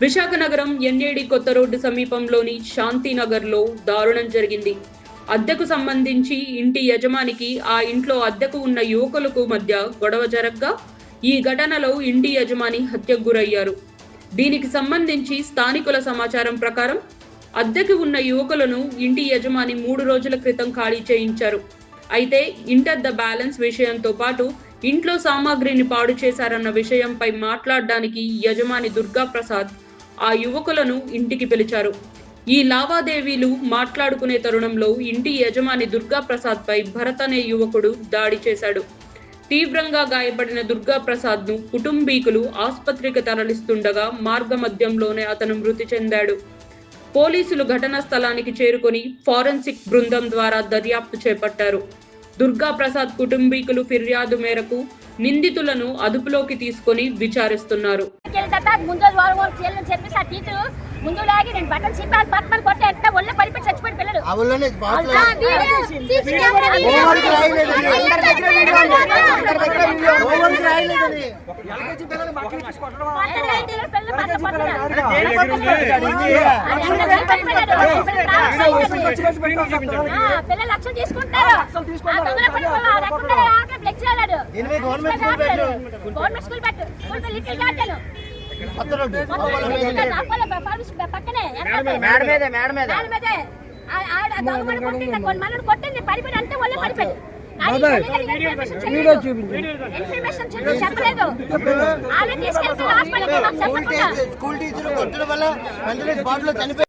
విశాఖ నగరం ఎన్ఏడి కొత్త రోడ్డు సమీపంలోని శాంతినగర్లో దారుణం జరిగింది. అద్దెకు సంబంధించి ఇంటి యజమానికి ఆ ఇంట్లో అద్దెకు ఉన్న యువకులకు మధ్య గొడవ జరగ్గా ఈ ఘటనలో ఇంటి యజమాని హత్యకు గురయ్యారు. దీనికి సంబంధించి స్థానికుల సమాచారం ప్రకారం అద్దెకు ఉన్న యువకులను ఇంటి యజమాని 3 రోజుల క్రితం ఖాళీ చేయించారు. అయితే ఇంటద్దె బ్యాలెన్స్ విషయంతో పాటు ఇంట్లో సామాగ్రిని పాడు చేశారన్న విషయంపై మాట్లాడడానికి యజమాని దుర్గాప్రసాద్ ఆ యువకులను ఇంటికి పిలిచారు. ఈ లావాదేవీలు మాట్లాడుకునే తరుణంలో ఇంటి యజమాని దుర్గాప్రసాద్ పై భరత్ అనే యువకుడు దాడి చేశాడు. తీవ్రంగా గాయపడిన దుర్గాప్రసాద్ ను కుటుంబీకులు ఆసుపత్రికి తరలిస్తుండగా మార్గమధ్యంలోనే అతను మృతి చెందాడు. పోలీసులు ఘటనా స్థలానికి చేరుకొని ఫోరెన్సిక్ బృందం ద్వారా దర్యాప్తు చేపట్టారు. దుర్గాప్రసాద్ కుటుంబీకులు ఫిర్యాదు మేరకు నిందితులను అదుపులోకి తీసుకొని విచారిస్తున్నారు. ముందు లాగి నేను బట్టలు చింపాలి పక్కన కొట్టే ఎంత ఒళ్ళ పడిపోయి చచ్చిపోయిన పిల్లలు పిల్లలు లక్షలు తీసుకుంటారు. గవర్నమెంట్ స్కూల్ పెట్టు కొట్టింది పడిపోయి అంటే ఒళ్ళే పడిపోయింది. చెప్పలేదు స్కూల్ టీచర్ కొట్టడం వల్ల